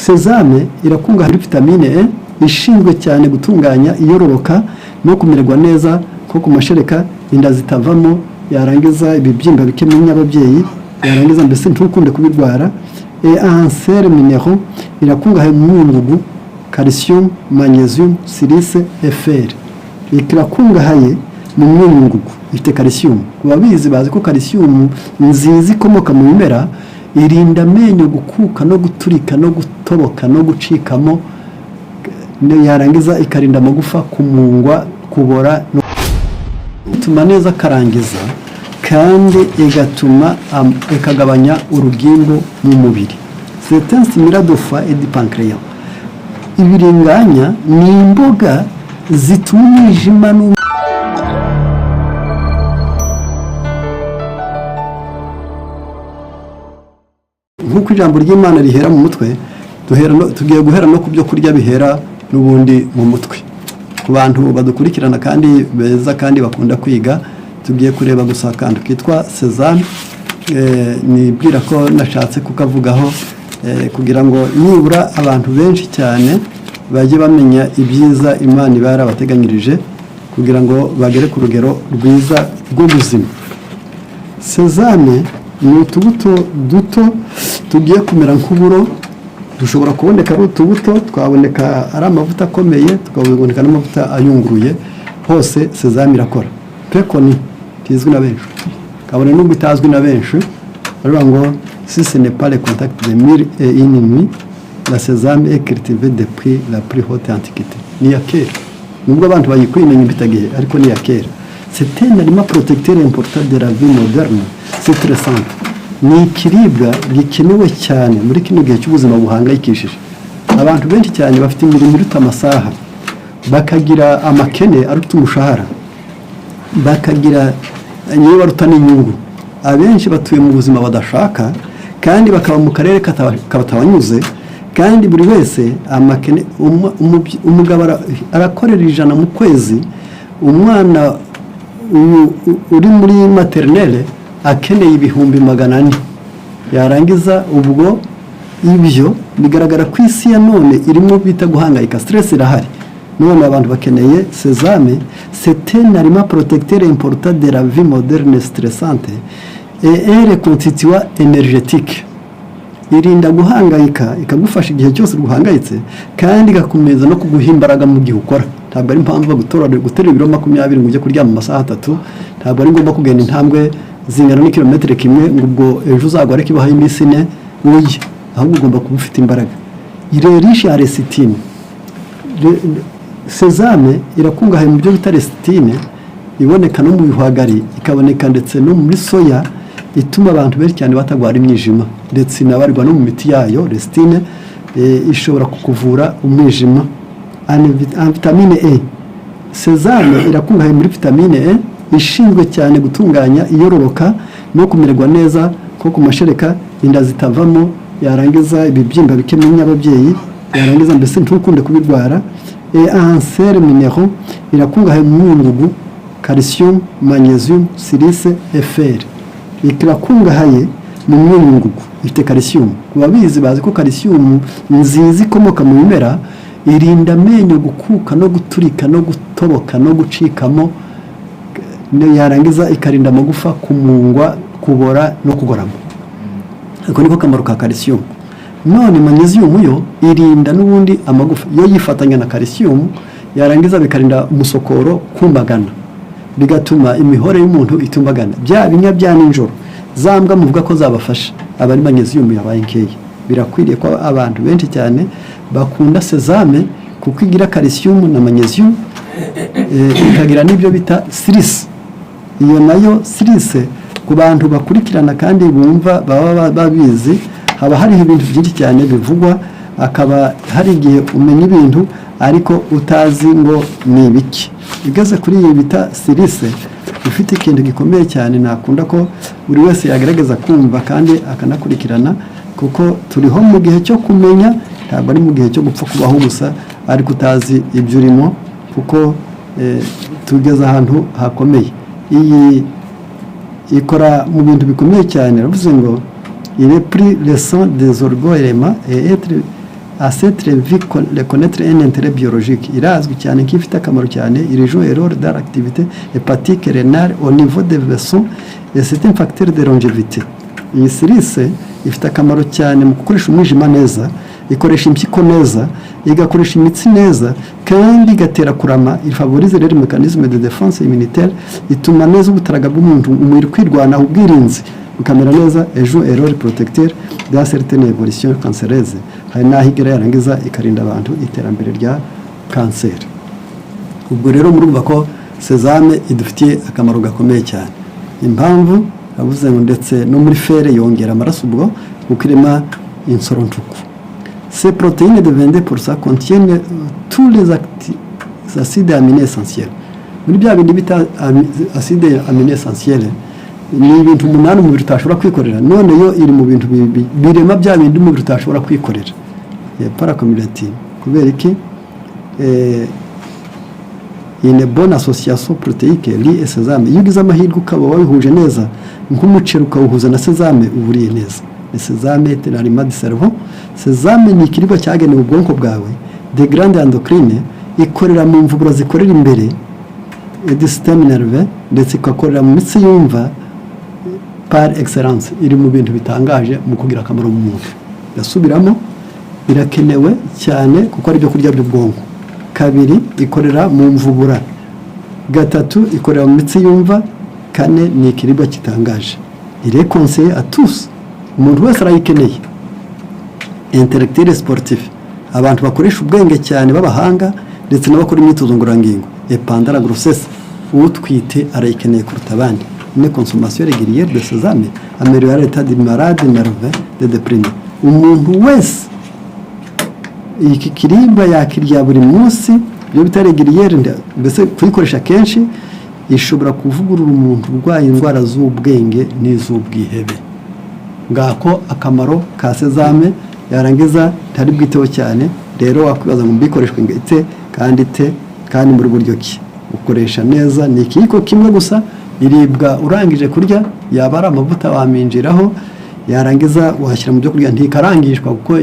sezame irakungahaye kuri vitamine E ishinzwe cyane gutunganya iyororoka no kumererwa neza ko ku mashereka inda zitavamo, yarangiza ibibyimba bike mu myababyeyi, yarangiza mbese ntukunde kubirwara. Ansere minero irakungahaye mu myunyungugu, calcium, magnesium, silice, fer. Irakungahaye mu myunyungugu, ifite calcium. Kubabizi bazi ko calcium nziza ikomoka mu bimera, irinda amenyo gukuka no guturika no gutoboka no gucikamo, yarangiza ikarinda amagufa kumungwa, kubora, ituma neza karangiza kandi igatuma ikagabanya urugimbu mu mubiri. C'est un stimulant du foie et du pancréas. Ibiringanya ni imboga zituma umwijima nk'uko ijambo ry'Imana rihera mu mutwe, tugiye guhera no ku byo kurya bihera n'ubundi mu mutwe. Ku bantu badukurikirana kandi beza kandi bakunda kwiga, tugiye kureba gusa akantu kitwa sezame. Nibwira ko nashatse kukavugaho kugira ngo nibura abantu benshi cyane bajye bamenya ibyiza Imana iba yarabateganyirije kugira ngo bagere ku rugero rwiza rw'ubuzima. Sezame ni utubuto duto tugiye kumera nk'uburo, dushobora kuboneka ari utubuto, twaboneka ari amavuta akomeye, tukaboneka n'amavuta ayunguruye. Hose sezame irakora. Pekoni tizwi na benshi, kabone nubwo itazwi na benshi, baravuga ngo si ce n'est pas le contact de mille et une nuits, la sésame est cultivée depuis la plus haute antiquité. Ni ya kera, nubwo abantu bayikwimenya bitagihe, ariko ni ya kera. C'est un aliment protecteur important de la vie moderne. C'est très simple. Ni ikiribwa gikenewe cyane muri kino gihe cy'ubuzima buhangayikishije. Abantu benshi cyane bafite imirimo iruta amasaha, bakagira amakene aruta umushahara, bakagira niyo baruta n'inyungu. Abenshi batuye mu buzima badashaka kandi bakaba mu karere katabanyuze, kandi buri wese amakene. Umugabo arakorera 100 mu kwezi, umwana uri muri maternelle akeneye 400. Yarangiza ubwo ibyo bigaragara ku isi ya none irimo bita guhangayika, stress irahari. None abantu bakeneye sezame. C'est un aliment protecteur important de la vie moderne stressante et un constituant énergétique. Irinda guhangayika, ikagufasha igihe cyose guhangayitse kandi igakomeza no kuguha imbaraga mu gihe ukora. Ntabwo ari impamvu gutera ibiro 20 ngo ujye kuryama amasaha 3, ntabwo ari ngombwa kugenda intambwe zingana n'ikilometero kimwe ngo ubwo ejo uzagwa ariko ibahaye iminsi 4 uye, ahubwo ugomba kuba ufite imbaraga. Il est riche en lecithine. Sezame irakungahaye mu byo bita lecithine, iboneka no mu bihwagari, ikaboneka ndetse no muri soya, ituma abantu benshi cyane batagwara imyijima, ndetse inabarirwa no mu miti yayo. Lecithine ishobora kukuvura umwijima. Vitamine E. Sezame irakungahaye muri vitamine E ishinzwe cyane gutunganya iyororoka no kumererwa neza ko ku mashereka inda zitavamo, yarangiza ibibyimba bike mu myababyeyi, yarangiza mbese ntukunde kubirwara. Ansere minero irakungahaye mu myunyungugu, calcium, magnesium, silice, fer. Irakungahaye mu myunyungugu, ifite calcium. Kubabizi bazi ko calcium nziza ikomoka mu bimera, irinda amenyo gukuka no guturika no gutoboka no gucikamo, yarangiza ikarinda amagufa kumungwa, kubora no kugorama. Ako niko kamaro ka calcium. None magnesium yo irinda n'ubundi amagufa, yo yifatanya na calcium, yarangiza bikarinda umusokoro kumbagana, bigatuma imihore y'umuntu itumbagana. Bya binya bya ninjoro zambwa muvuga ko zabafasha, abari magnesium yabaye nkeya. Birakwiriye ko abantu benshi cyane bakunda sezame kuko igira calcium na magnesium, ikagira n'ibyo bita silice. Iyo nayo silice ku bantu bakurikirana kandi bumva baba babizi, haba hari ibintu byinshi cyane bivugwa, akaba hari igihe umenya ibintu ariko utazi ngo ni ibiki. Igeze kuri iyi bita silice, ifite ikintu gikomeye cyane, nakunda ko buri wese yagerageza kumva kandi akanakurikirana, kuko turiho mu gihe cyo kumenya, ntabwo ari mu gihe cyo gupfa kubaho gusa ariko utazi ibyo urimo, kuko tugeze ahantu hakomeye. Iyi ikora mu bintu bikomeye cyane. Ravuze ngo il est pris le sang des organes et être à cette revue connaître un intérêt biologique irazwi cyane kifite akamaro cyane il joue un rôle dans l'activité hépatique rénale au niveau des vaisseaux et c'est un facteur de longévité. Iyi sirise ifite akamaro cyane mu gukoresha umwijima neza, ikoresha impyiko neza, igakoresha imitsi neza kandi igatera kurama. Il favorise les mécanismes de défense immunitaire, ituma neza ubutaraga bw'umuntu umubiri kwirwanaho ubwirinzi bukamera neza. Ejo erreur protecteur dans certaines évolutions cancéreuses, hari naho igera yarangiza ikarinda abantu iterambere rya kanseri. Ubwo rero murumva ko sezame idufitiye akamaro gakomeye cyane. Impamvu avuze ngo ndetse no muri fere yongera amaraso ubwo kuko irema insorontuku. Ces protéines de 22% contiennent tous les acides aminés essentiels. Muri bya bindi bita acides aminés essentiels ni ibintu umunani umubiri utashobora kwikorera, none yo iri mu bintu birema bya bindi umubiri utashobora kwikorera. Paracumulative kubera iki une bonne association protéique liée à sésame. Iyo ugize amahirwe ukaba wabihuje neza nk'umuceri ukawuhuza na sezame uburiye neza. Sezame est l'aliment du cerveau. Sezame ni ikiribwa cyagenewe ubwonko bwawe. De grande endocrine ikorera mu mvubura zikorera imbere du système nerveux ndetse ikakorera mu mitsi yumva par excellence. Iri mu bintu bitangaje mu kugira akamaro mu muntu. Gasubiramo irakenewe cyane kuko ari byo kurya by'ubwonko. Kabiri ikorera mu mvubura. Gatatu ikorera mu mitsi yumva. Kane ni ikiribwa kitangaje. Il est conseillé à tous. Umuntu wese arayikeneye. Intellectuel sportif, abantu bakoresha ubwenge cyane b'abahanga ndetse n'abakora imyitozo ngororangingo. Et pendant la grossesse, utwite arayikeneye kuruta abandi. Une consommation régulière de sésame améliore l'état des malades nerveux de déprimés. Umuntu wese iki kiribwa yakirya buri munsi, byo bitaregiriere mbese kuyikoresha kenshi ishobora kuvugurura umuntu urwaye indwara z'ubwenge n'iz'ubwihebe. Ngako akamaro ka sezame yarangiza tari bwiteho cyane. Rero wakwibaza ngo mbikoreshwe ngite kandi muri buryo ki ukoresha neza. Ni ikiko kimwe gusa iribwa urangije kurya, yaba ari amavuta waminjiraho, yarangiza washyira mu byo kurya ntikarangishwa kuko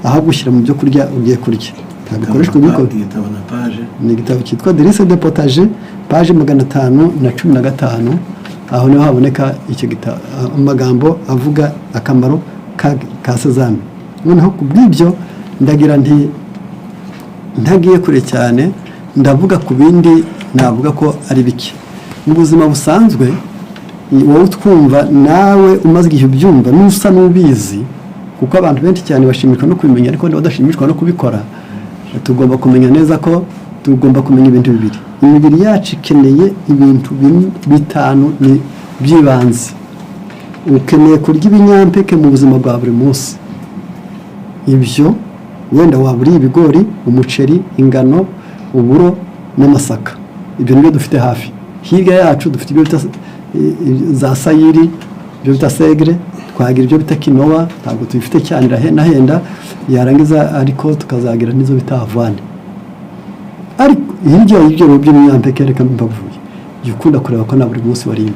aho gushyira mu byo kurya ugiye kurya. Tabikoreshwa biko ni igitabo cyitwa Delice de Potager page 515. Aho niho haboneka icyo gitabo amagambo avuga akamaro ka sezame. Noneho kubw'ibyo ndagira ntagiye kure cyane, ndavuga ku bindi navuga ko ari biki mu buzima busanzwe. Wowe twumva nawe umaze igihe ubyumva n'usa n'ubizi, kuko abantu benshi cyane bashimishwa no kubimenya ariko badashimishwa no kubikora. Tugomba kumenya neza ko tugomba kumenya ibintu bibiri. Imibiri yacu ikeneye ibintu bitanu by'ibanze. Ukeneye kurya ibinyampeke mu buzima bwa buri munsi. Ibyo wenda waburiye ibigori, umuceri, ingano, uburo n'amasaka. Ibyo nibyo dufite hafi. Hirya yacu dufite ibyo bita za sayiri, ibyo bita segre, twagira ibyo bita kinowa, ntabwo tubifite cyane irahenda yarangiza, ariko tukazagira n'izo bita avane. Ariko hirya y'ibyo by'ibinyampeke reka mbavuye, ukunda kureba ko na buri munsi wari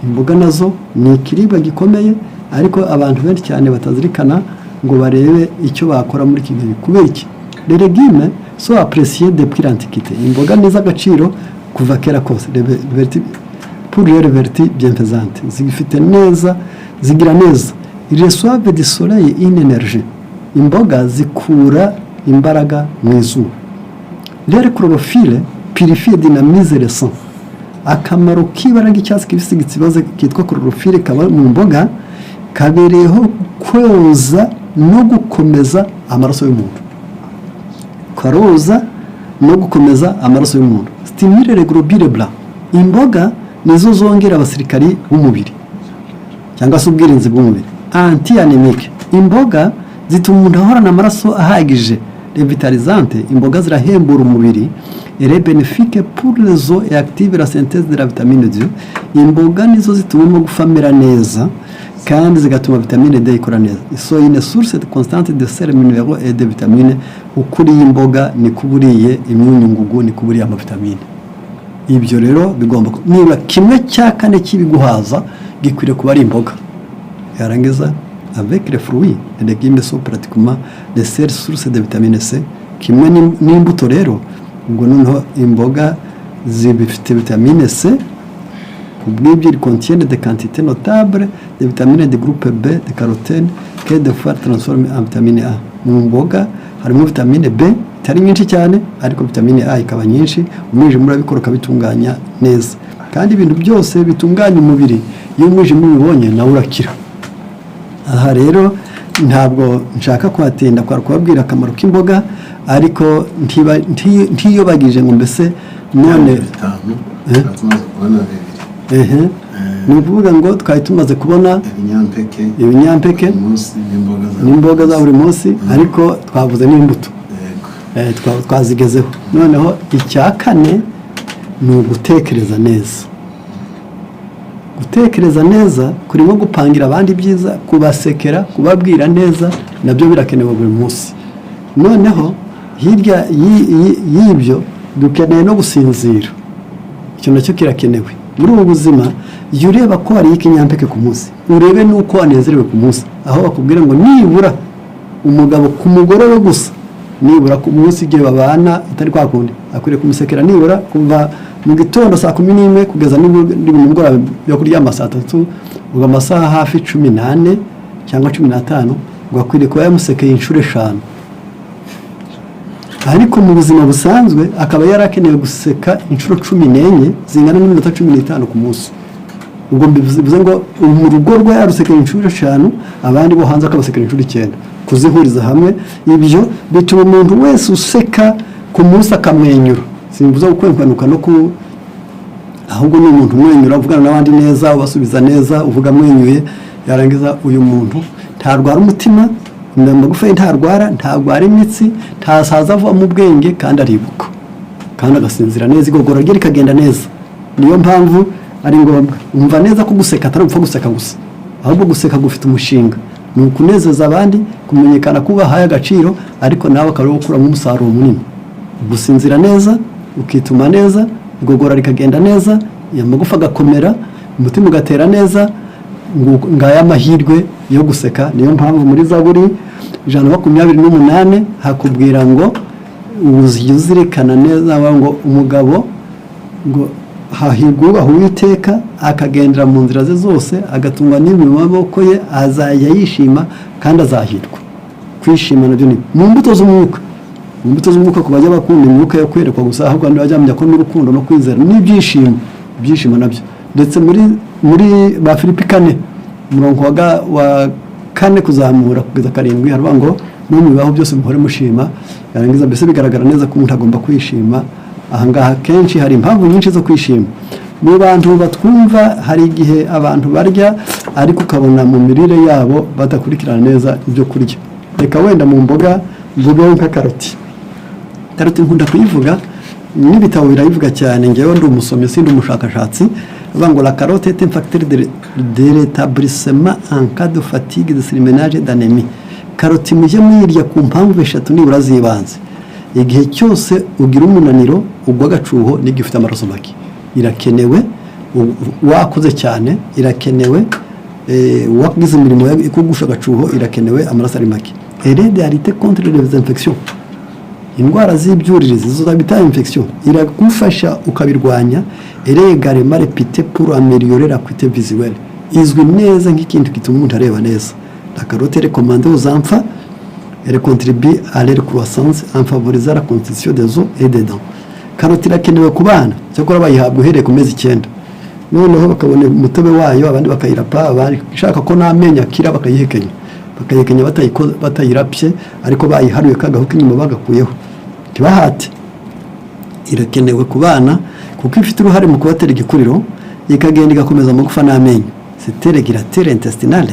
imboga nazo ni ikiribwa gikomeye, ariko abantu benshi cyane batazirikana ngo barebe icyo bakora muri iki gihe. Kubera iki? Les légumes sont appréciés depuis l'Antiquité. Imboga ni z'agaciro kuva kera kose. Pour les vertus bienfaisantes, zifite neza, zigira neza. Ils reçoivent du soleil une énergie. Imboga zikura imbaraga mu izuba. Leur chlorophylle purifie et dynamise le sang. Akamaro k'ibara ry'icyatsi kibisi ikibazo kitwa chlorophylle kaba mu mboga kabereyeho kwoza no gukomeza amaraso y'umuntu. Karoza no gukomeza amaraso y'umuntu. Stimule les globules blancs. Imboga nizo zongera abasirikari b'umubiri cyangwa se ubwirinzi bw'umubiri. Anti-anémique. Imboga zituma umuntu ahorana amaraso ahagije. Revitalisante. Imboga zirahembura umubiri. Elle est bénéfique pour les os et active la synthèse de la vitamine D. Imboga nizo zituma amagufa amera neza kandi zigatuma vitamine D ikora neza. So une source constante de sels minéraux et de vitamines. Ukuriye imboga ni kuburiye imyunyu ngugu, ni kuburiye amavitamine. Ibyo rero bigomba niba kimwe cya kane kibiguhaza gikwiriye kuba ari imboga. Yarangiza avec les fruits et légumes sont pratiquement les seules sources de vitamine C kimwe n'imbuto rero ubwo noneho imboga zibifite vitamine C kubw'ibyo il contient des quantités notables de vitamine de groupe B de carotène que des fois transformé en vitamine A mu mboga harimo vitamine B itari nyinshi cyane ariko vitamine A ikaba nyinshi umwijima urabikora ukabitunganya neza kandi ibintu byose bitunganya umubiri iyo umwijima ubibonye nawe urakira aha rero ntabwo nshaka kuhatinda kwa kubabwira akamaro k'imboga ariko ntiyobagije ngo mbese none ni ukuvuga ngo twari tumaze kubona ibinyampeke n'imboga za buri munsi ariko twavuze n'imbuto twazigezeho noneho icya kane ni ugutekereza neza kurimo gupangira abandi byiza kubasekera kubabwira neza nabyo birakenewe buri munsi noneho hirya y'ibyo dukeneye no gusinzira icyo nacyo kirakenewe muri ubu buzima iyo ureba ko hariyo ikinyampeke ku munsi urebe n'uko wanezerewe ku munsi aho bakubwira ngo nibura umugabo ku mugore we gusa nibura ku munsi igihe babana atari kwa kundi akwiriye kumusekera nibura kuva mu gitondo saa 11 kugeza nimugoroba yo kuryama saa 3 ubwo amasaha hafi 18 cyangwa 15 ugakwiriye kuba yamusekeye inshuro 5 ariko mu buzima busanzwe akaba yarakenewe guseka inshuro 14 zingana n'iminota 15 ku munsi ubwo bivuze ngo mu rugo rwe yarusekeye inshuro 5 abandi bo hanze akabasekera inshuro 9 kuzihuriza hamwe ibyo bituma umuntu wese useka ku munsi akamwenyura simvuze gukwenkwanuka no ku ahubwo ni umuntu umwenyura uvugana n'abandi neza ubasubiza neza uvuga mwenyuye yarangiza uyu muntu ntarwara umutima amagufa ntarwara imitsi ntasaza ava mu bwenge kandi aribuka kandi agasinzira neza igogora rye rikagenda neza niyo mpamvu ari ngombwa umva neza ko guseka atari upfa guseka gusa ahubwo guseka gufite umushinga ni ukunezeza abandi kumenyekana kubahaye agaciro ariko nawe akaba gukuramo umusaruro munini gusinzira neza ukituma neza igogora rikagenda neza amagufa agakomera umutima ugatera neza ngaya amahirwe yo guseka niyo mpamvu muri Zaburi 128 hakubwira ngo uzirikana neza ngo umugabo ngo hahiguba Uwiteka akagendera mu nzira ze zose agatungwa n'imirimo y'amaboko ye azajya yishima kandi azahirwa kwishima nabyo ni mu mbuto z'umwuka ku bajya bakunda imyuka yo kwerekwa gusa ahubwo bajya ko n'urukundo no kwizera n'ibyishimo nabyo ndetse muri ba Filipi 4 umurongo wa 4 kuzamura kugeza 7 haravuga ngo no mu bibaho byose muhore mushima yarangiza mbese bigaragara neza ko umuntu agomba kwishima ahangaha kenshi hari impamvu nyinshi zo kwishima mu bantu batwumva hari igihe abantu barya ariko ukabona mu mirire yabo badakurikirana neza ibyo kurya reka wenda mu mboga mvuga nka karoti nkunda kuyivuga n'ibitabo birayivuga cyane ngewe ndi umusomyi sindi umushakashatsi ngo la carotte est un facteur de rétablissement en cas de fatigue de surmenage d'anémie karoti mujye muyirya ku mpamvu eshatu nibura zibanze igihe cyose ugira umunaniro ubwo gacuho n'igifite amaraso make irakenewe wakoze cyane irakenewe wagize imirimo ikugusha gacuho irakenewe amaraso ari make heredité contre les infections indwara z'ibyuririzi zo bita infection iragufasha ukabirwanya également répété pour améliorer l'acuité visuelle izwi neza nk'ikintu gituma umuntu areba neza la carotte est recommandée aux enfants elle contribue à leur croissance en favorisant la constitution des os et des dents carotte irakenewe ku bana cyakora bayihabwa uhereye ku mezi 9 noneho bakabona umutobe wayo abandi bakayirapa abashaka ko n'amenyo akira bakayihekenya batayirapye ariko bayiharuye kagahuka inyuma bagakuyeho tibahate irakenewe ku bana kuko ifite uruhare mu kubatera igikuriro ikagenda igakomeza amagufa n'amenyo c'est régulateur intestinal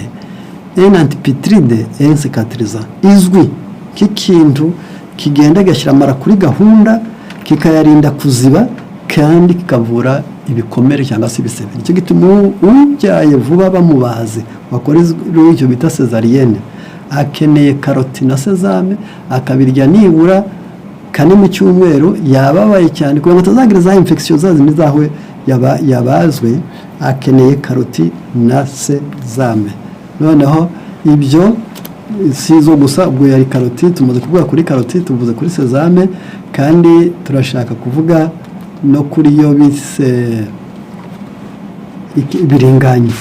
un antipitride et cicatrisant izwi k'ikintu kigenda gashyira amara kuri gahunda kikayarinda kuziba kandi kikavura ibikomere cyangwa se ibisebe nicyo gituma ubyaye vuba bamubaze bakora icyo bita césarienne akeneye karoti na sezame akabirya nibura kane mu cyumweru yababaye cyane kugira ngo atazagira za infection zazindi zahwe yabazwe akeneye karoti na sezame noneho ibyo si izo gusa, ubwo yari karoti, tumaze kuvuga kuri karoti, tuvuze kuri sezame, kandi turashaka kuvuga no kuri yo bise ibiringanya.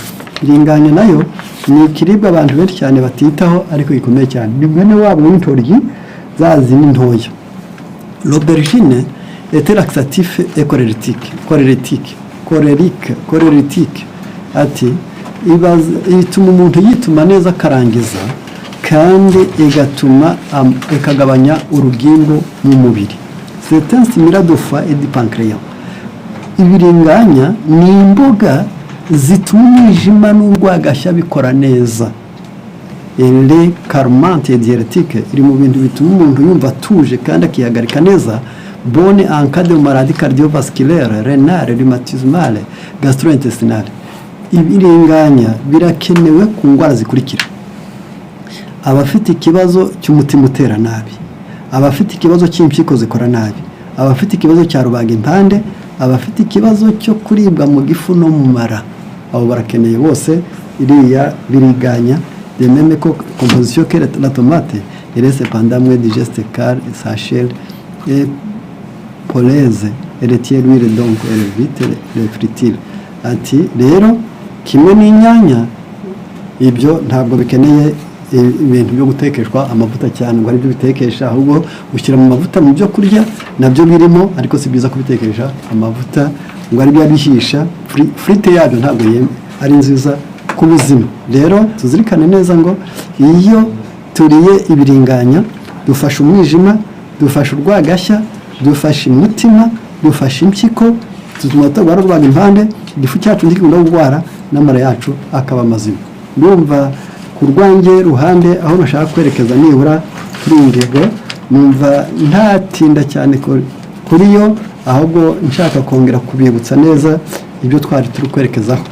Ibiringanya nayo ni ikiribwa abantu benshi cyane batitaho ariko gikomeye cyane, ni mwene wabo w'intoryi za zindi ntoya. L'aubergine est laxatif et cholérétique. Ati ituma umuntu yituma neza akarangiza, kandi ikagabanya urugimbu mu mubiri. C'est un stimulant de foie et du pancréas. Ibiringanya ni imboga zituma umwijima n'urwagashya bikora neza. Elle calmante et diurétique, iri mu bintu bituma umuntu yumva atuje kandi akihagarika neza. Bonne en cas de maladie cardiovasculaire, rénale, rhumatismale, gastro-intestinale. Ibiringanya birakenewe ku ndwara zikurikira: abafite ikibazo cy'umutima utera nabi, abafite ikibazo cy'impyiko zikora nabi, abafite ikibazo cya rubagimpande, abafite ikibazo cyo kuribwa mu gifu no mu mara, abo barakeneye bose iriya biringanya. De même que composition que la tomate, elle est cependant moins digeste car sa chair est poreuse, elle retient l'huile, donc elle évite les fritures. Ati rero kimwe n'inyanya, ibyo ntabwo bikeneye ibintu byo gutekeshwa amavuta cyane ngo ari byo bitekesha, ahubwo ushyira mu mavuta mu byo kurya nabyo birimo, ariko si byiza kubitekesha amavuta ngo ari byo abihisha. Frite yabyo ntabwo ari nziza ku buzima. Rero tuzirikane neza ngo iyo turiye ibiringanya dufasha umwijima, dufasha urwagashya, dufasha umutima, dufasha impyiko, tutuma turwara rubagimpande, igifu cyacu ntigikunda kurwara, n'amara yacu akaba mazima. Ndumva ku rwanjye ruhande aho nashaka kwerekeza nibura kuri ingingo, numva ntatinda cyane kuri yo, ahubwo nshaka kongera kubibutsa neza ibyo twari turi kwerekezaho.